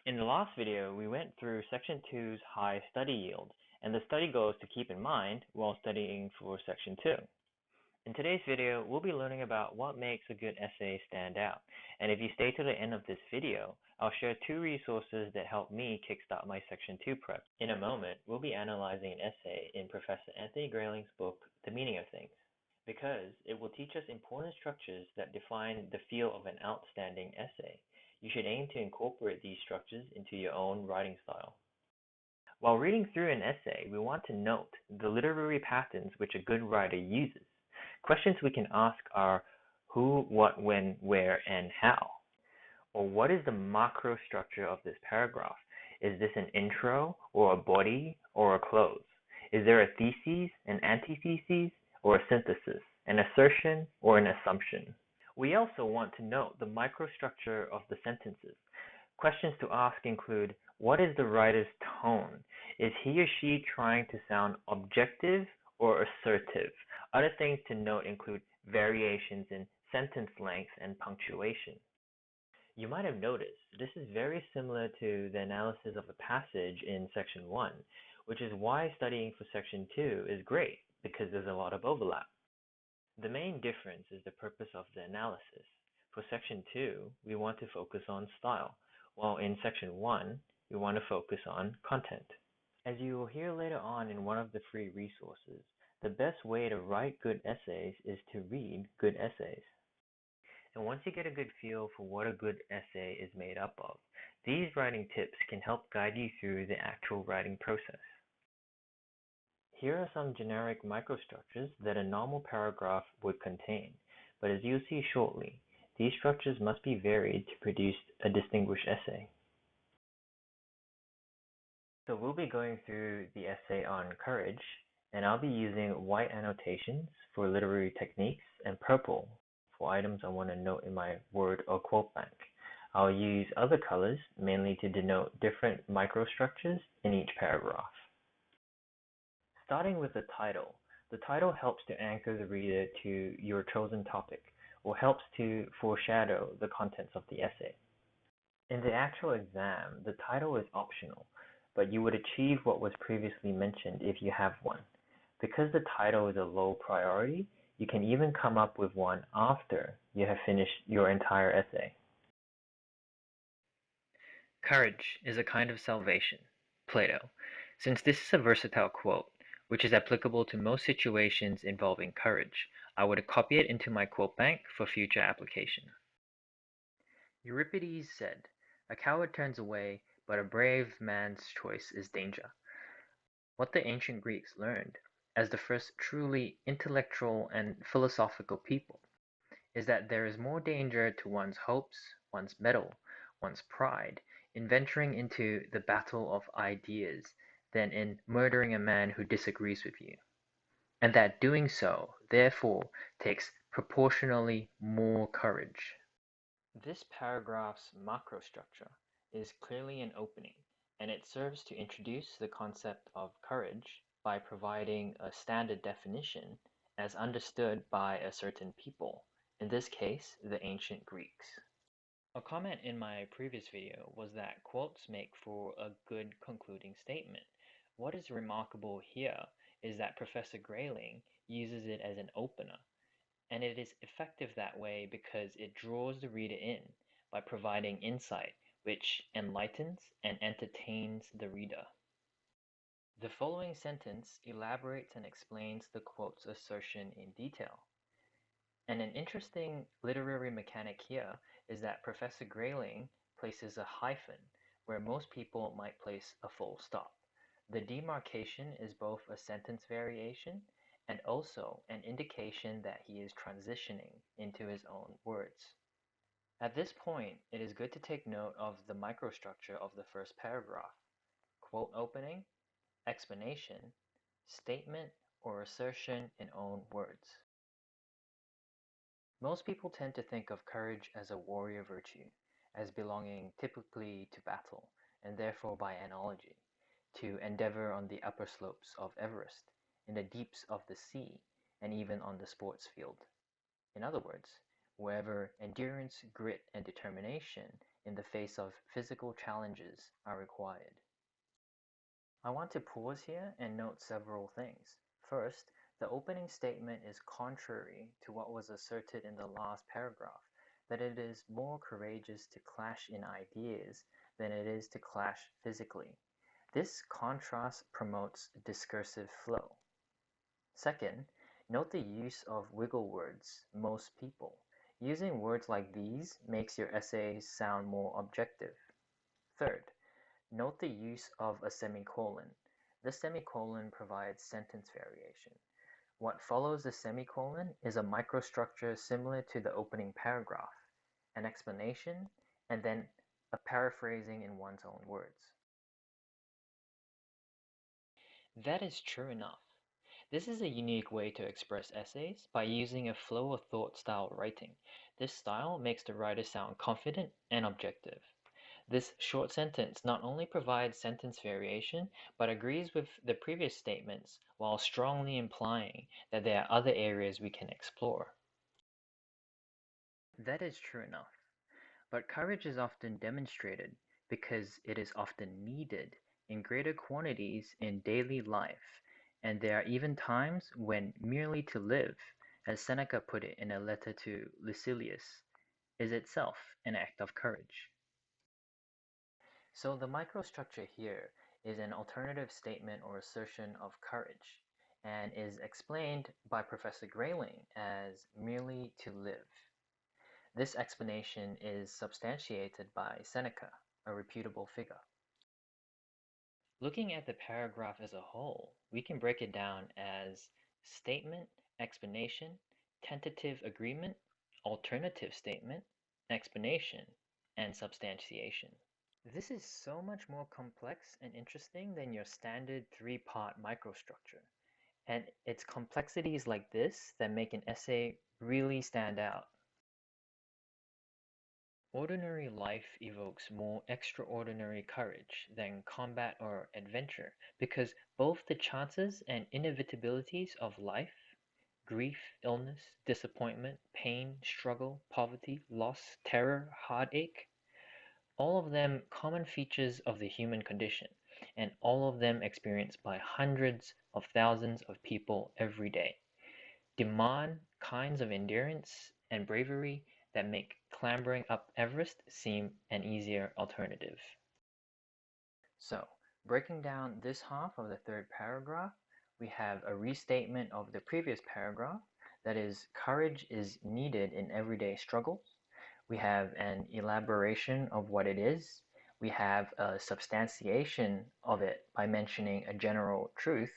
In the last video, we went through Section 2's high study yield and the study goals to keep in mind while studying for Section 2. In today's video, we'll be learning about what makes a good essay stand out. And if you stay to the end of this video, I'll share 2 resources that helped me kickstart my Section 2 prep. In a moment, we'll be analyzing an essay in Professor Anthony Grayling's book, The Meaning of Things, because it will teach us important structures that define the feel of an outstanding essay. You should aim to incorporate these structures into your own writing style. While reading through an essay, we want to note the literary patterns which a good writer uses. Questions we can ask are who, what, when, where, and how. Or what is the macrostructure of this paragraph? Is this an intro, or a body, or a close? Is there a thesis, an antithesis, or a synthesis, an assertion, or an assumption? We also want to note the microstructure of the sentences. Questions to ask include, what is the writer's tone? Is he or she trying to sound objective or assertive? Other things to note include variations in sentence length and punctuation. You might have noticed this is very similar to the analysis of a passage in Section 1, which is why studying for Section 2 is great, because there's a lot of overlap. The main difference is the purpose of the analysis. For Section 2, we want to focus on style, while in Section 1, we want to focus on content. As you will hear later on in one of the free resources, the best way to write good essays is to read good essays. And once you get a good feel for what a good essay is made up of, these writing tips can help guide you through the actual writing process. Here are some generic microstructures that a normal paragraph would contain, but as you'll see shortly, these structures must be varied to produce a distinguished essay. So we'll be going through the essay on courage, and I'll be using white annotations for literary techniques and purple for items I want to note in my word or quote bank. I'll use other colors mainly to denote different microstructures in each paragraph. Starting with the title helps to anchor the reader to your chosen topic, or helps to foreshadow the contents of the essay. In the actual exam, the title is optional, but you would achieve what was previously mentioned if you have one. Because the title is a low priority, you can even come up with one after you have finished your entire essay. Courage is a kind of salvation, Plato. Since this is a versatile quote, which is applicable to most situations involving courage, I would copy it into my quote bank for future application. Euripides said, "A coward turns away, but a brave man's choice is danger." What the ancient Greeks learned, as the first truly intellectual and philosophical people, is that there is more danger to one's hopes, one's mettle, one's pride, in venturing into the battle of ideas than in murdering a man who disagrees with you, and that doing so, therefore, takes proportionally more courage. This paragraph's macrostructure is clearly an opening, and it serves to introduce the concept of courage by providing a standard definition as understood by a certain people, in this case, the ancient Greeks. A comment in my previous video was that quotes make for a good concluding statement. What is remarkable here is that Professor Grayling uses it as an opener, and it is effective that way because it draws the reader in by providing insight which enlightens and entertains the reader. The following sentence elaborates and explains the quote's assertion in detail. And an interesting literary mechanic here is that Professor Grayling places a hyphen where most people might place a full stop. The demarcation is both a sentence variation and also an indication that he is transitioning into his own words. At this point, it is good to take note of the microstructure of the first paragraph: quote opening, explanation, statement or assertion in own words. Most people tend to think of courage as a warrior virtue, as belonging typically to battle, and therefore by analogy, to endeavor on the upper slopes of Everest, in the deeps of the sea, and even on the sports field. In other words, wherever endurance, grit, and determination in the face of physical challenges are required. I want to pause here and note several things. First, the opening statement is contrary to what was asserted in the last paragraph, that it is more courageous to clash in ideas than it is to clash physically. This contrast promotes discursive flow. Second, note the use of wiggle words, most people. Using words like these makes your essay sound more objective. Third, note the use of a semicolon. The semicolon provides sentence variation. What follows the semicolon is a microstructure similar to the opening paragraph, an explanation, and then a paraphrasing in one's own words. That is true enough. This is a unique way to express essays by using a flow of thought style writing. This style makes the writer sound confident and objective. This short sentence not only provides sentence variation, but agrees with the previous statements while strongly implying that there are other areas we can explore. That is true enough. But courage is often demonstrated because it is often needed in greater quantities in daily life, and there are even times when merely to live, as Seneca put it in a letter to Lucilius, is itself an act of courage. So the microstructure here is an alternative statement or assertion of courage, and is explained by Professor Grayling as merely to live. This explanation is substantiated by Seneca, a reputable figure. Looking at the paragraph as a whole, we can break it down as statement, explanation, tentative agreement, alternative statement, explanation, and substantiation. This is so much more complex and interesting than your standard three-part microstructure, and it's complexities like this that make an essay really stand out. Ordinary life evokes more extraordinary courage than combat or adventure because both the chances and inevitabilities of life, grief, illness, disappointment, pain, struggle, poverty, loss, terror, heartache, all of them common features of the human condition, and all of them experienced by hundreds of thousands of people every day, demand kinds of endurance and bravery that make clambering up Everest seem an easier alternative. So, breaking down this half of the third paragraph, we have a restatement of the previous paragraph, that is, courage is needed in everyday struggles. We have an elaboration of what it is. We have a substantiation of it by mentioning a general truth.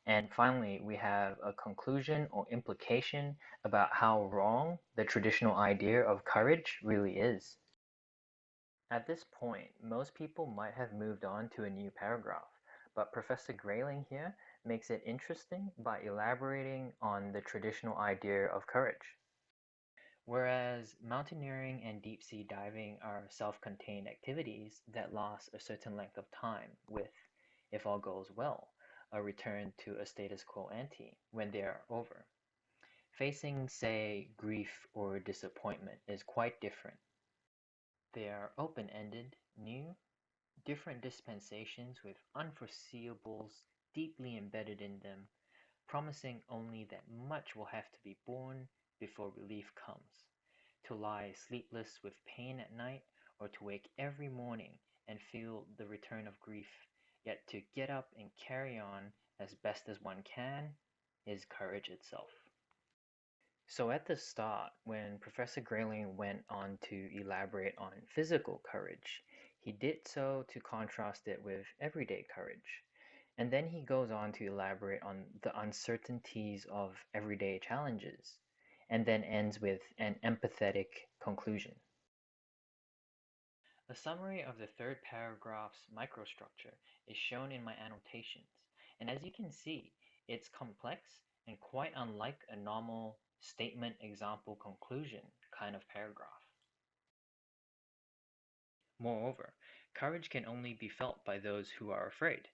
And finally, we have a conclusion or implication about how wrong the traditional idea of courage really is. At this point, most people might have moved on to a new paragraph, but Professor Grayling here makes it interesting by elaborating on the traditional idea of courage. Whereas mountaineering and deep-sea diving are self-contained activities that last a certain length of time with, if all goes well, a return to a status quo ante when they are over. Facing, say, grief or disappointment is quite different. They are open-ended, new, different dispensations with unforeseeables deeply embedded in them, promising only that much will have to be borne before relief comes. To lie sleepless with pain at night, or to wake every morning and feel the return of grief, yet to get up and carry on as best as one can, is courage itself. So at the start, when Professor Grayling went on to elaborate on physical courage, he did so to contrast it with everyday courage. And then he goes on to elaborate on the uncertainties of everyday challenges, and then ends with an empathetic conclusion. A summary of the third paragraph's microstructure is shown in my annotations, and as you can see, it's complex and quite unlike a normal statement, example, conclusion kind of paragraph. Moreover, courage can only be felt by those who are afraid.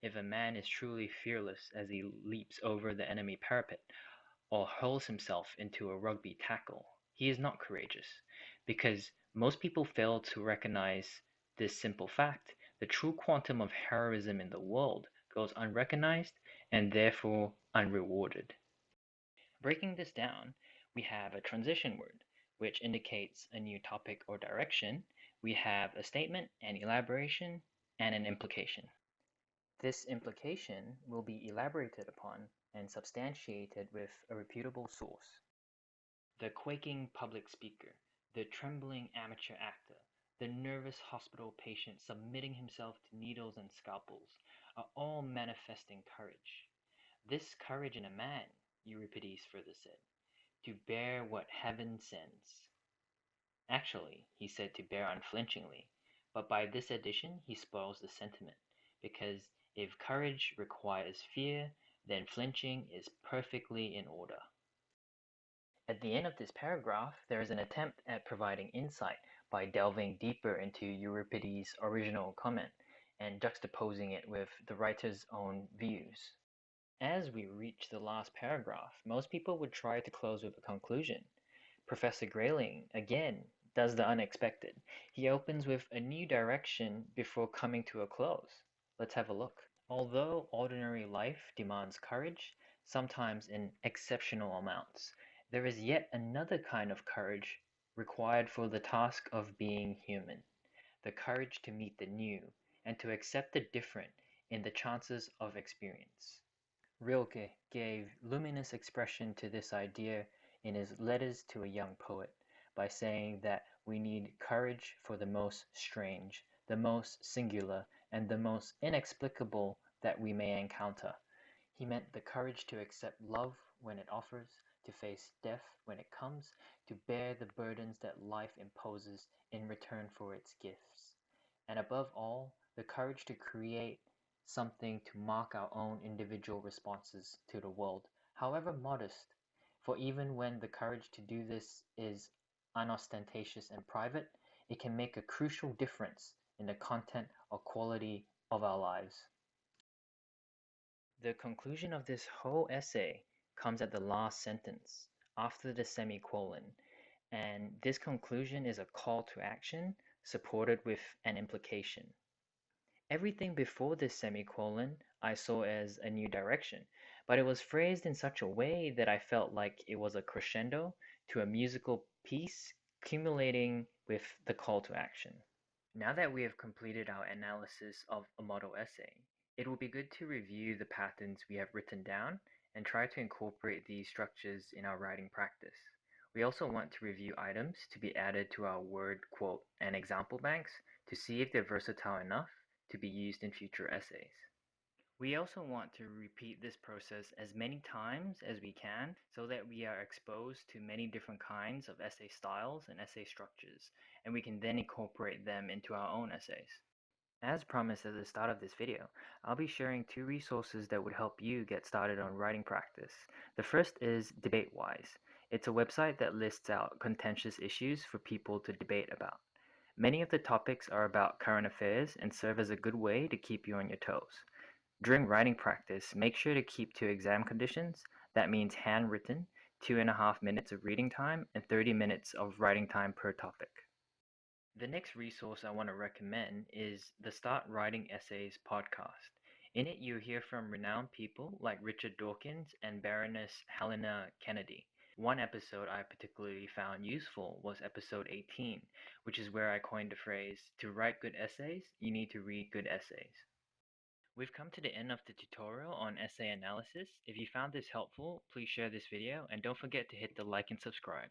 If a man is truly fearless as he leaps over the enemy parapet, or hurls himself into a rugby tackle, he is not courageous, because Most people fail to recognize this simple fact: the true quantum of heroism in the world goes unrecognized and therefore unrewarded. Breaking this down, we have a transition word, which indicates a new topic or direction. We have a statement, an elaboration, and an implication. This implication will be elaborated upon and substantiated with a reputable source. The quaking public speaker, the trembling amateur actor, the nervous hospital patient submitting himself to needles and scalpels are all manifesting courage. This courage in a man, Euripides further said, to bear what heaven sends. Actually, he said to bear unflinchingly, but by this addition he spoils the sentiment, because if courage requires fear, then flinching is perfectly in order. At the end of this paragraph, there is an attempt at providing insight by delving deeper into Euripides' original comment and juxtaposing it with the writer's own views. As we reach the last paragraph, most people would try to close with a conclusion. Professor Grayling, again, does the unexpected. He opens with a new direction before coming to a close. Let's have a look. Although ordinary life demands courage, sometimes in exceptional amounts, there is yet another kind of courage required for the task of being human: the courage to meet the new and to accept the different in the chances of experience. Rilke gave luminous expression to this idea in his Letters to a Young Poet by saying that we need courage for the most strange, the most singular, and the most inexplicable that we may encounter. He meant the courage to accept love when it offers, to face death when it comes, to bear the burdens that life imposes in return for its gifts, and above all, the courage to create something to mark our own individual responses to the world, however modest, for even when the courage to do this is unostentatious and private, it can make a crucial difference in the content or quality of our lives. The conclusion of this whole essay comes at the last sentence, after the semicolon, and this conclusion is a call to action supported with an implication. Everything before this semicolon I saw as a new direction, but it was phrased in such a way that I felt like it was a crescendo to a musical piece culminating with the call to action. Now that we have completed our analysis of a model essay, it will be good to review the patterns we have written down and try to incorporate these structures in our writing practice. We also want to review items to be added to our word, quote, and example banks to see if they're versatile enough to be used in future essays. We also want to repeat this process as many times as we can so that we are exposed to many different kinds of essay styles and essay structures, and we can then incorporate them into our own essays. As promised at the start of this video, I'll be sharing 2 resources that would help you get started on writing practice. The first is DebateWise. It's a website that lists out contentious issues for people to debate about. Many of the topics are about current affairs and serve as a good way to keep you on your toes. During writing practice, make sure to keep to exam conditions. That means handwritten, 2.5 minutes of reading time, and 30 minutes of writing time per topic. The next resource I want to recommend is the Start Writing Essays podcast. In it, you hear from renowned people like Richard Dawkins and Baroness Helena Kennedy. One episode I particularly found useful was episode 18, which is where I coined the phrase, to write good essays, you need to read good essays. We've come to the end of the tutorial on essay analysis. If you found this helpful, please share this video and don't forget to hit the like and subscribe.